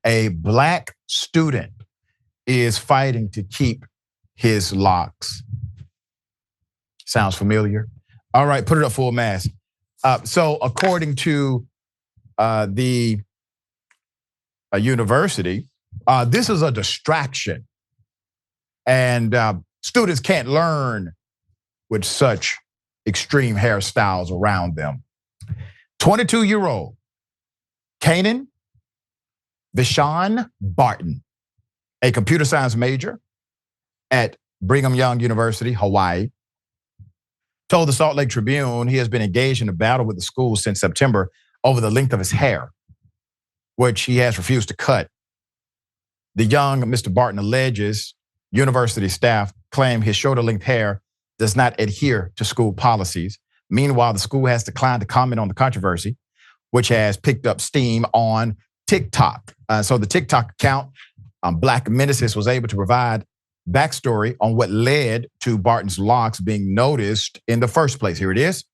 A black student is fighting to keep his locks. Sounds familiar? All right, put it up full mass. So according to the university, this is a distraction. And students can't learn with such extreme hairstyles around them. 22-year-old Kanaan Barton, a computer science major at Brigham Young University, Hawaii, told the Salt Lake Tribune he has been engaged in a battle with the school since September over the length of his hair, which he has refused to cut. The young Mr. Barton alleges university staff claim his shoulder-length hair does not adhere to school policies. Meanwhile, the school has declined to comment on the controversy, which has picked up steam on TikTok. So the TikTok account, Black Menaces, was able to provide backstory on what led to Barton's locks being noticed in the first place. Here it is.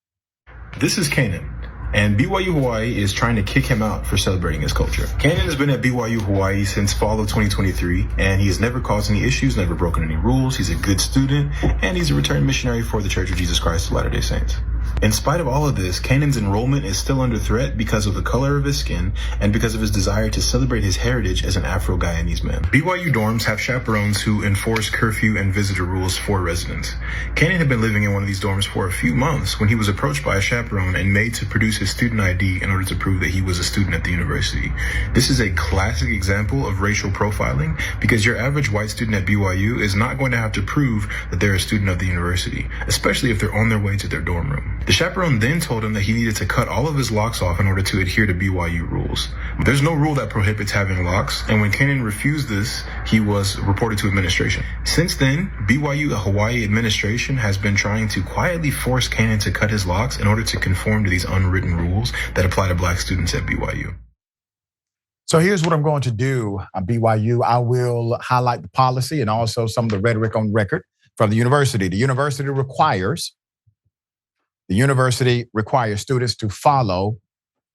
This is Kanaan, and BYU Hawaii is trying to kick him out for celebrating his culture. Kanaan has been at BYU Hawaii since fall of 2023, and he has never caused any issues, never broken any rules. He's a good student, and he's a returned missionary for the Church of Jesus Christ of Latter-day Saints. In spite of all of this, Kanaan's enrollment is still under threat because of the color of his skin and because of his desire to celebrate his heritage as an Afro-Guyanese man. BYU dorms have chaperones who enforce curfew and visitor rules for residents. Kanaan had been living in one of these dorms for a few months when he was approached by a chaperone and made to produce his student ID in order to prove that he was a student at the university. This is a classic example of racial profiling because your average white student at BYU is not going to have to prove that they're a student of the university, especially if they're on their way to their dorm room. The chaperone then told him that he needed to cut all of his locks off in order to adhere to BYU rules. There's no rule that prohibits having locks, and when Kanaan refused this, he was reported to administration. Since then, BYU Hawaii administration has been trying to quietly force Kanaan to cut his locks in order to conform to these unwritten rules that apply to black students at BYU. So here's what I'm going to do on BYU. I will highlight the policy and also some of the rhetoric on record from the university. The university requires students to follow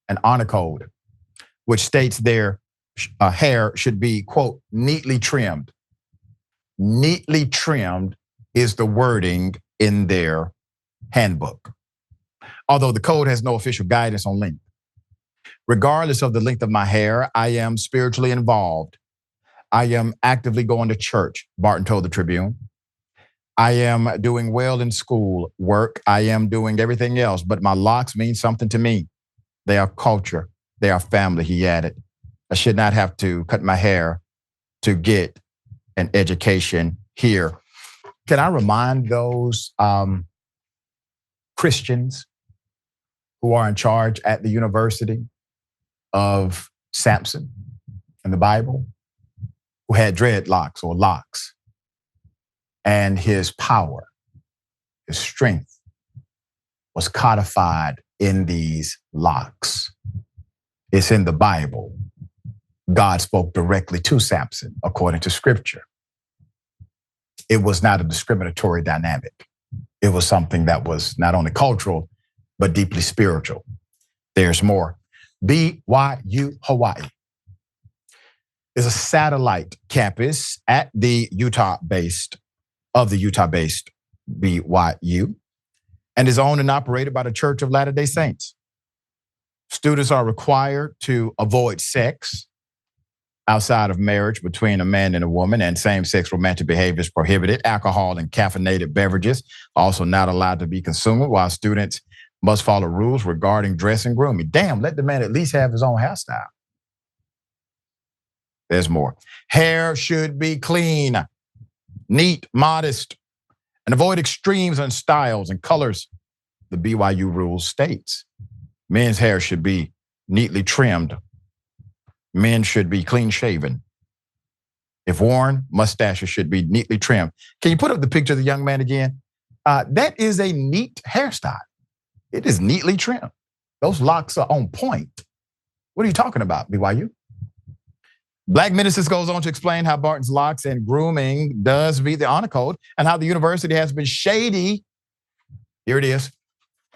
an honor code, which states their hair should be, quote, neatly trimmed. Neatly trimmed is the wording in their handbook, although the code has no official guidance on length. Regardless of the length of my hair, I am spiritually involved. I am actively going to church, Barton told the Tribune. I am doing well in school work. I am doing everything else, but my locks mean something to me. They are culture. They are family, he added. I should not have to cut my hair to get an education here. Can I remind those Christians who are in charge at the university of Samson in the Bible, who had dreadlocks or locks? And his power, his strength was codified in these locks. It's in the Bible. God spoke directly to Samson, according to scripture. It was not a discriminatory dynamic. It was something that was not only cultural, but deeply spiritual. There's more. BYU Hawaii is a satellite campus at the Utah-based BYU, and is owned and operated by the Church of Latter-day Saints. Students are required to avoid sex outside of marriage between a man and a woman, and same-sex romantic behavior is prohibited. Alcohol and caffeinated beverages also not allowed to be consumed, while students must follow rules regarding dress and grooming. Damn, let the man at least have his own hairstyle. There's more. Hair should be clean, neat, modest, and avoid extremes in styles and colors. The BYU rules states men's hair should be neatly trimmed. Men should be clean shaven. If worn, mustaches should be neatly trimmed. Can you put up the picture of the young man again? That is a neat hairstyle. It is neatly trimmed. Those locks are on point. What are you talking about, BYU? Black Menaces goes on to explain how Barton's locks and grooming does meet the honor code and how the university has been shady, here it is,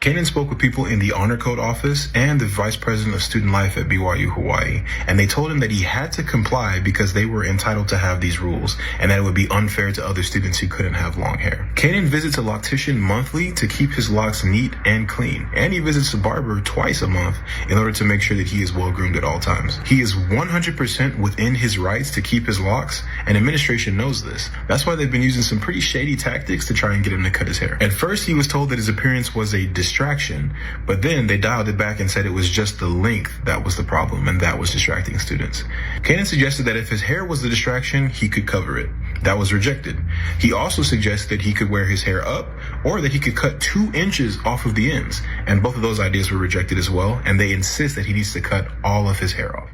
Kanaan spoke with people in the Honor Code office and the vice president of student life at BYU Hawaii, and they told him that he had to comply because they were entitled to have these rules, and that it would be unfair to other students who couldn't have long hair. Kanaan visits a loctician monthly to keep his locks neat and clean, and he visits a barber twice a month in order to make sure that he is well-groomed at all times. He is 100% within his rights to keep his locks, and administration knows this. That's why they've been using some pretty shady tactics to try and get him to cut his hair. At first, he was told that his appearance was a distraction, but then they dialed it back and said it was just the length that was the problem, and that was distracting students. Kanaan suggested that if his hair was the distraction, he could cover it. That was rejected. He also suggested that he could wear his hair up, or that he could cut 2 inches off of the ends, and both of those ideas were rejected as well, and they insist that he needs to cut all of his hair off.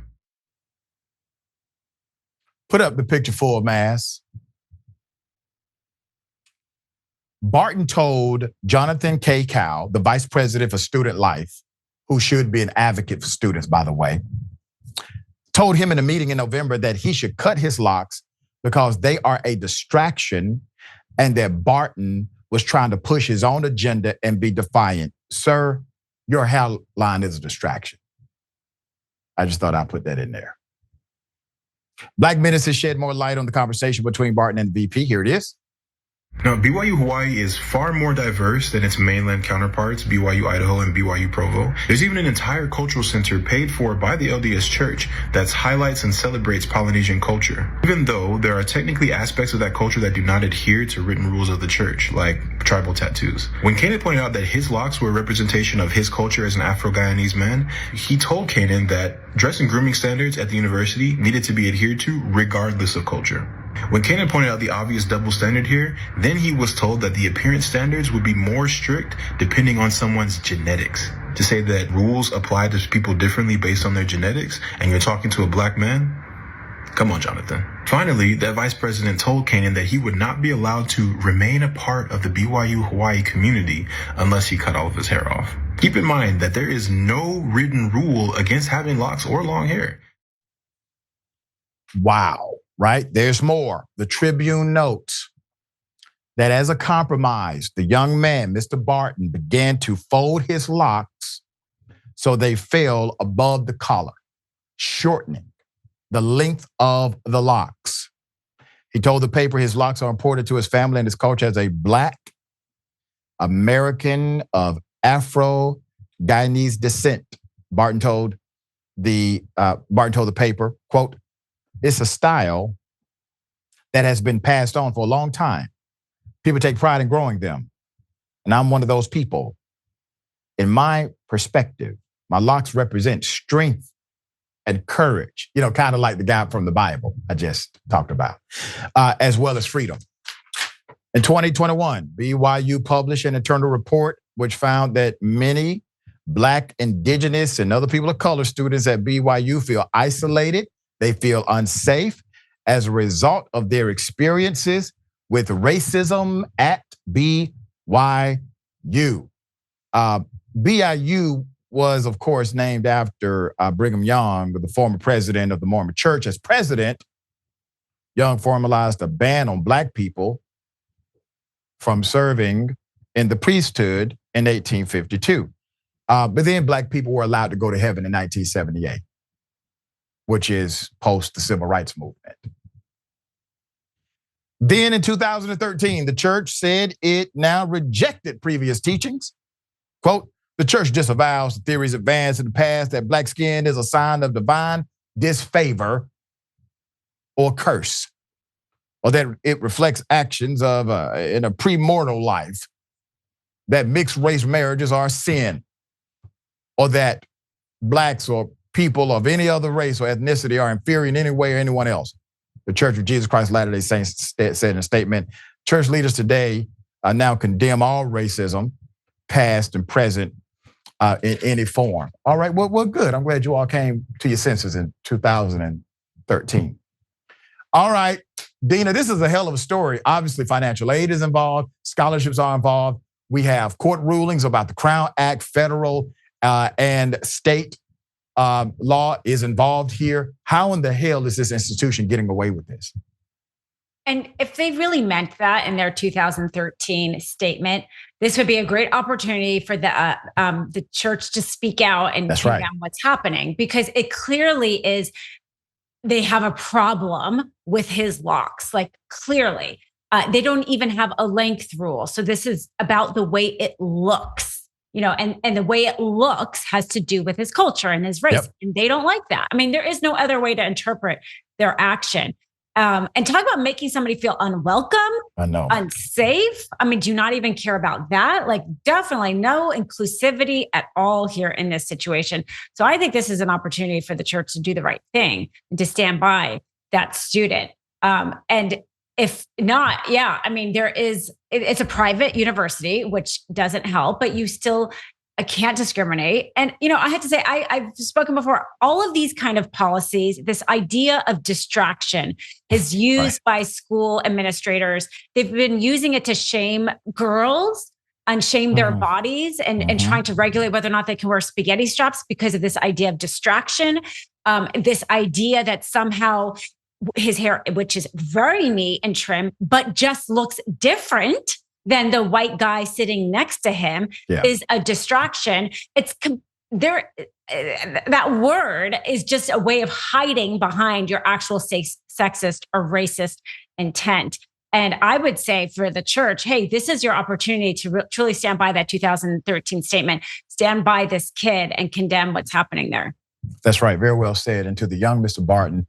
Put up the picture full mass. Barton told Jonathan K. Cow, the vice president for student life, who should be an advocate for students, by the way, told him in a meeting in November that he should cut his locks because they are a distraction, and that Barton was trying to push his own agenda and be defiant. Sir, your hairline is a distraction. I just thought I'd put that in there. Black Minister shed more light on the conversation between Barton and the VP. Here it is. Now, BYU Hawaii is far more diverse than its mainland counterparts, BYU Idaho and BYU Provo. There's even an entire cultural center paid for by the LDS Church that highlights and celebrates Polynesian culture, even though there are technically aspects of that culture that do not adhere to written rules of the church, like tribal tattoos. When Kanaan pointed out that his locks were a representation of his culture as an Afro-Guyanese man, he told Kanaan that dress and grooming standards at the university needed to be adhered to regardless of culture. When Kanaan pointed out the obvious double standard here, then he was told that the appearance standards would be more strict depending on someone's genetics. To say that rules apply to people differently based on their genetics, and you're talking to a black man? Come on, Jonathan. Finally, that vice president told Kanaan that he would not be allowed to remain a part of the BYU Hawaii community unless he cut all of his hair off. Keep in mind that there is no written rule against having locks or long hair. Wow. Right? There's more. The Tribune notes that as a compromise, the young man, Mr. Barton, began to fold his locks so they fell above the collar, shortening the length of the locks. He told the paper his locks are important to his family and his culture as a Black American of Afro-Guyanese descent. Barton told the paper, quote, "It's a style that has been passed on for a long time. People take pride in growing them. And I'm one of those people. In my perspective, my locks represent strength and courage, kind of like the guy from the Bible I just talked about, as well as freedom." In 2021, BYU published an internal report which found that many Black, Indigenous, and other people of color students at BYU feel isolated. They feel unsafe as a result of their experiences with racism at BYU. BYU was, of course, named after Brigham Young, the former president of the Mormon Church. As president, Young formalized a ban on Black people from serving in the priesthood in 1852. But then Black people were allowed to go to heaven in 1978. Which is post the Civil Rights Movement. Then in 2013, the church said it now rejected previous teachings. Quote, "The church disavows the theories advanced in the past that Black skin is a sign of divine disfavor or curse, or that it reflects actions of in a premortal life, that mixed race marriages are sin, or that Blacks or people of any other race or ethnicity are inferior in any way or anyone else." The Church of Jesus Christ of Latter-day Saints said in a statement, "Church leaders today now condemn all racism, past and present, in any form." All right, well, good. I'm glad you all came to your senses in 2013. All right, Dina, this is a hell of a story. Obviously, financial aid is involved, scholarships are involved. We have court rulings about the Crown Act, federal and state law is involved here. How in the hell is this institution getting away with this? And if they really meant that in their 2013 statement, this would be a great opportunity for the church to speak out and condemn what's happening, because it clearly is they have a problem with his locks, like clearly. They don't even have a length rule. So this is about the way it looks, and the way it looks has to do with his culture and his race. Yep. And they don't like that. I mean, there is no other way to interpret their action. And talk about making somebody feel unwelcome, unsafe. I mean, do you not even care about that? Like, definitely no inclusivity at all here in this situation. So I think this is an opportunity for the church to do the right thing and to stand by that student. And if not, I mean, it's a private university, which doesn't help, but you still can't discriminate. And, I have to say, I've spoken before, all of these kind of policies, this idea of distraction is used by school administrators. They've been using it to shame girls and shame their bodies and trying to regulate whether or not they can wear spaghetti straps because of this idea of distraction. This idea that somehow his hair, which is very neat and trim, but just looks different than the white guy sitting next to him, is a distraction. It's that word is just a way of hiding behind your actual sexist or racist intent. And I would say for the church, hey, this is your opportunity to truly stand by that 2013 statement, stand by this kid and condemn what's happening there. That's right. Very well said. And to the young Mr. Barton,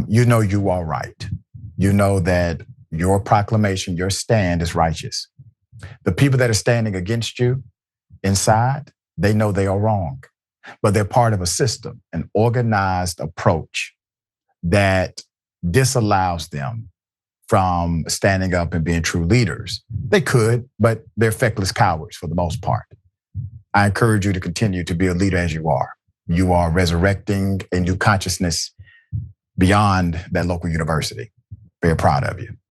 you are right. You know that your proclamation, your stand is righteous. The people that are standing against you inside, they know they are wrong, but they're part of a system, an organized approach that disallows them from standing up and being true leaders. They could, but they're feckless cowards for the most part. I encourage you to continue to be a leader as you are. You are resurrecting a new consciousness beyond that local university. Very proud of you.